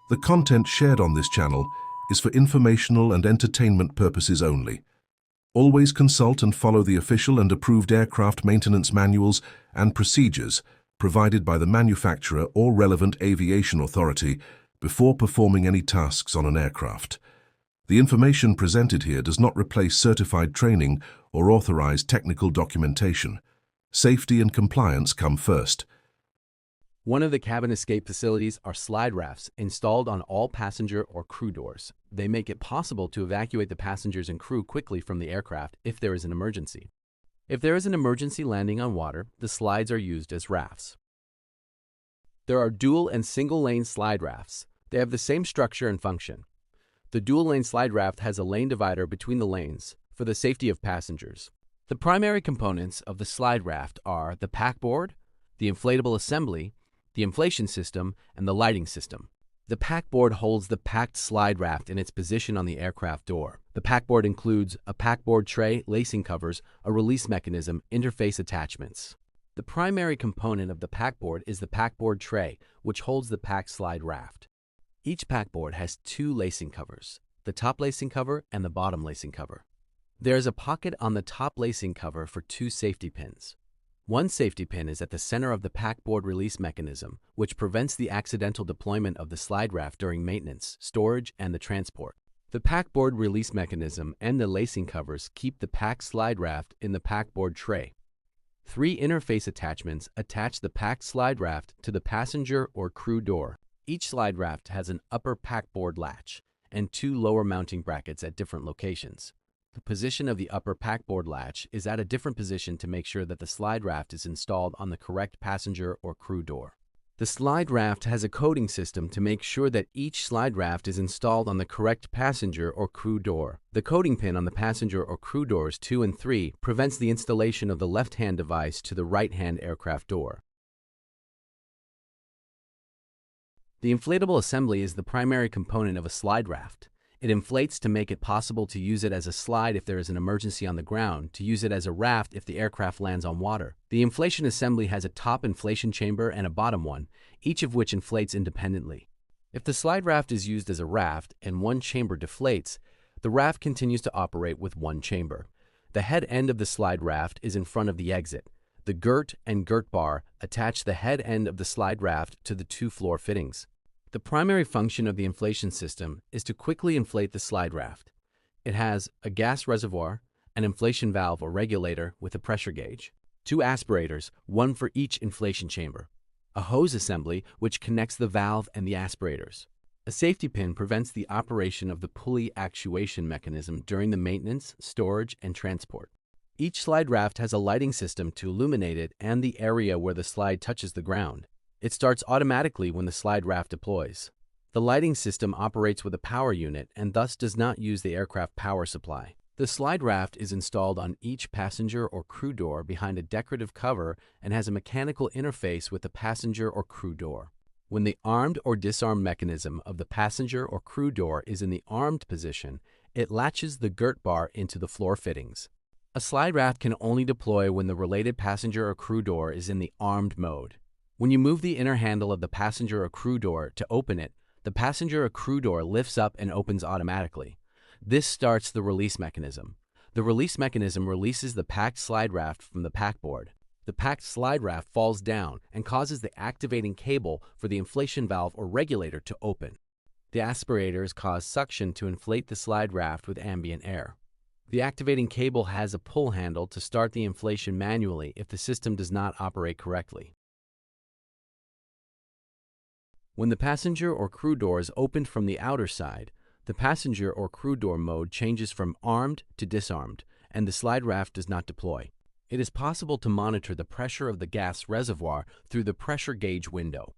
The content shared on this channel is for informational and entertainment purposes only. Always consult and follow the official and approved aircraft maintenance manuals and procedures provided by the manufacturer or relevant aviation authority before performing any tasks on an aircraft. The information presented here does not replace certified training or authorized technical documentation. Safety and compliance come first. One of the cabin escape facilities are slide rafts installed on all passenger or crew doors. They make it possible to evacuate the passengers and crew quickly from the aircraft if there is an emergency. If there is an emergency landing on water, the slides are used as rafts. There are dual and single-lane slide rafts. They have the same structure and function. The dual-lane slide raft has a lane divider between the lanes for the safety of passengers. The primary components of the slide raft are the packboard, the inflatable assembly, the inflation system, and the lighting system. The packboard holds the packed slide raft in its position on the aircraft door. The packboard includes a packboard tray, lacing covers, a release mechanism, interface attachments. The primary component of the packboard is the packboard tray, which holds the packed slide raft. Each packboard has two lacing covers, the top lacing cover and the bottom lacing cover. There is a pocket on the top lacing cover for two safety pins. One safety pin is at the center of the packboard release mechanism, which prevents the accidental deployment of the slide raft during maintenance, storage, and the transport. The packboard release mechanism and the lacing covers keep the packed slide raft in the packboard tray. Three interface attachments attach the packed slide raft to the passenger or crew door. Each slide raft has an upper packboard latch and two lower mounting brackets at different locations. The position of the upper packboard latch is at a different position to make sure that the slide raft is installed on the correct passenger or crew door. The slide raft has a coding system to make sure that each slide raft is installed on the correct passenger or crew door. The coding pin on the passenger or crew doors 2 and 3 prevents the installation of the left-hand device to the right-hand aircraft door. The inflatable assembly is the primary component of a slide raft. It inflates to make it possible to use it as a slide if there is an emergency on the ground, to use it as a raft if the aircraft lands on water. The inflation assembly has a top inflation chamber and a bottom one, each of which inflates independently. If the slide raft is used as a raft and one chamber deflates, the raft continues to operate with one chamber. The head end of the slide raft is in front of the exit. The girt and girt bar attach the head end of the slide raft to the two floor fittings. The primary function of the inflation system is to quickly inflate the slide raft. It has a gas reservoir, an inflation valve or regulator with a pressure gauge, two aspirators, one for each inflation chamber, a hose assembly which connects the valve and the aspirators. A safety pin prevents the operation of the pulley actuation mechanism during the maintenance, storage, and transport. Each slide raft has a lighting system to illuminate it and the area where the slide touches the ground. It starts automatically when the slide raft deploys. The lighting system operates with a power unit and thus does not use the aircraft power supply. The slide raft is installed on each passenger or crew door behind a decorative cover and has a mechanical interface with the passenger or crew door. When the armed or disarmed mechanism of the passenger or crew door is in the armed position, it latches the girt bar into the floor fittings. A slide raft can only deploy when the related passenger or crew door is in the armed mode. When you move the inner handle of the passenger or crew door to open it, the passenger or crew door lifts up and opens automatically. This starts the release mechanism. The release mechanism releases the packed slide raft from the packboard. The packed slide raft falls down and causes the activating cable for the inflation valve or regulator to open. The aspirators cause suction to inflate the slide raft with ambient air. The activating cable has a pull handle to start the inflation manually if the system does not operate correctly. When the passenger or crew door is opened from the outer side, the passenger or crew door mode changes from armed to disarmed, and the slide raft does not deploy. It is possible to monitor the pressure of the gas reservoir through the pressure gauge window.